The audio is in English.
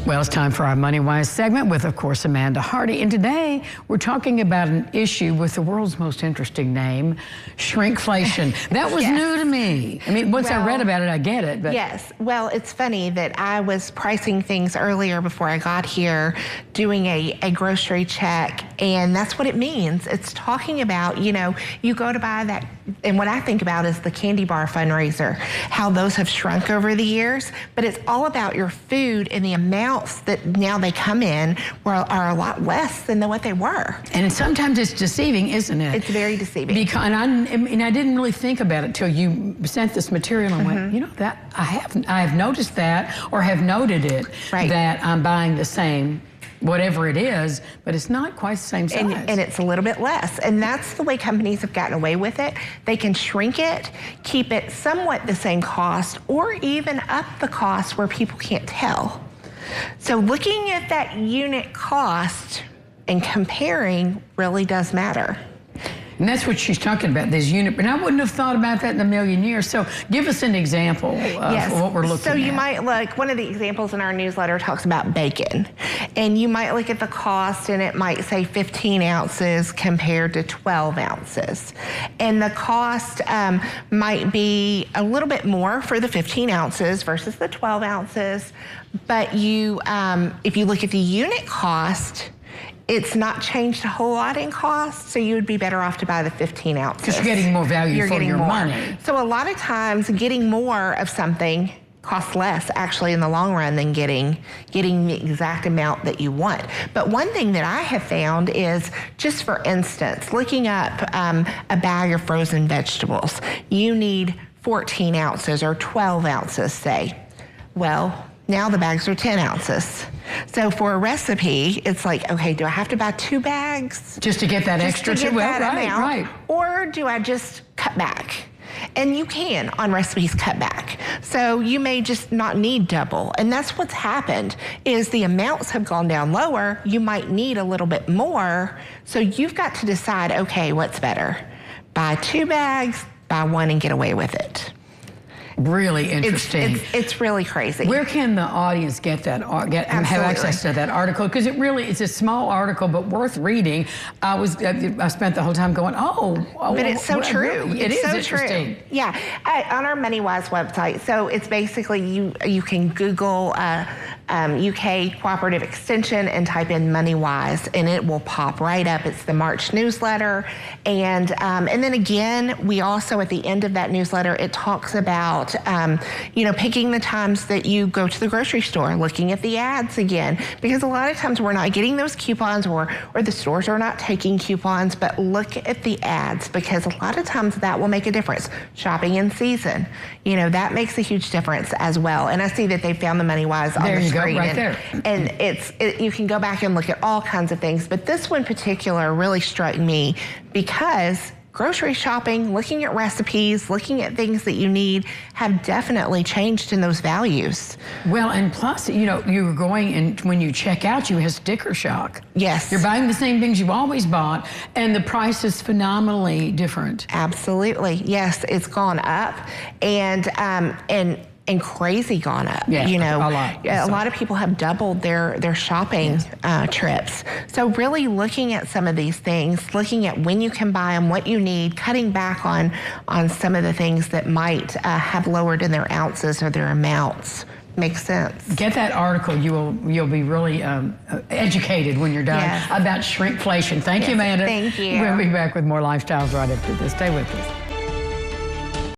Well, it's time for our Money Wise segment with, of course, Amanda Hardy. And today, we're talking about an issue with the world's most interesting name, shrinkflation. That was new to me. I mean, once I read about it, I get it. But yes. Well, it's funny that I was pricing things earlier before I got here, doing a grocery check, and that's what it means. It's talking about, you know, you go to buy that, and what I think about is the candy bar fundraiser, how those have shrunk over the years, but it's all about your food and the amounts that now they come in are a lot less than what they were. And sometimes it's deceiving, isn't it? It's very deceiving. Because, and I didn't really think about it till you sent this material and went, you know, that I have noticed that, or have noted it, that I'm buying the same whatever it is, but it's not quite the same size. And it's a little bit less. And that's the way companies have gotten away with it. They can shrink it, keep it somewhat the same cost, or even up the cost where people can't tell. So looking at that unit cost and comparing really does matter. And that's what she's talking about, this unit. And I wouldn't have thought about that in a million years. So give us an example of what we're looking at. So you might look, one of the examples in our newsletter talks about bacon. And you might look at the cost and it might say 15 ounces compared to 12 ounces. And the cost might be a little bit more for the 15 ounces versus the 12 ounces. But you, if you look at the unit cost, it's not changed a whole lot in cost, so you would be better off to buy the 15 ounces. Because you're getting more value for your money. So a lot of times, getting more of something costs less, actually, in the long run than getting the exact amount that you want. But one thing that I have found is, just for instance, looking up a bag of frozen vegetables, you need 14 ounces or 12 ounces, say. Well, now the bags are 10 ounces. So for a recipe, it's like, okay, do I have to buy 2 bags? Just to get that extra amount? Or do I just cut back? And you can, on recipes, cut back. So you may just not need double. And that's what's happened, is the amounts have gone down lower. You might need a little bit more. So you've got to decide, okay, what's better? Buy 2 bags, buy 1 and get away with it. Really interesting. It's really crazy. Where can the audience get that, have access to that article? Because it's a small article, but worth reading. I spent the whole time going, but it's so true. It is so interesting. True. Yeah, on our MoneyWise website. So it's basically you can Google UK Cooperative Extension and type in MoneyWise, and it will pop right up. It's the March newsletter, and then again, we also at the end of that newsletter, it talks about you know, picking the times that you go to the grocery store, looking at the ads again, because a lot of times we're not getting those coupons, or the stores are not taking coupons, but look at the ads, because a lot of times that will make a difference. Shopping in season, you know, that makes a huge difference as well. And I see that they found the MoneyWise on the screen. Right there. And you can go back and look at all kinds of things, but this one in particular really struck me because grocery shopping, looking at recipes, looking at things that you need have definitely changed in those values. Well, and plus, you know, you're going, and when you check out, you have sticker shock. Yes. You're buying the same things you've always bought, and the price is phenomenally different. Absolutely. Yes, it's gone up, and crazy gone up. Yeah, you know, a lot of people have doubled their shopping trips. So really looking at some of these things, looking at when you can buy them, what you need, cutting back on some of the things that might have lowered in their ounces or their amounts. Makes sense. Get that article. You'll be really educated when you're done about shrinkflation. Thank you, Amanda. Thank you. We'll be back with more lifestyles right after this. Stay with us.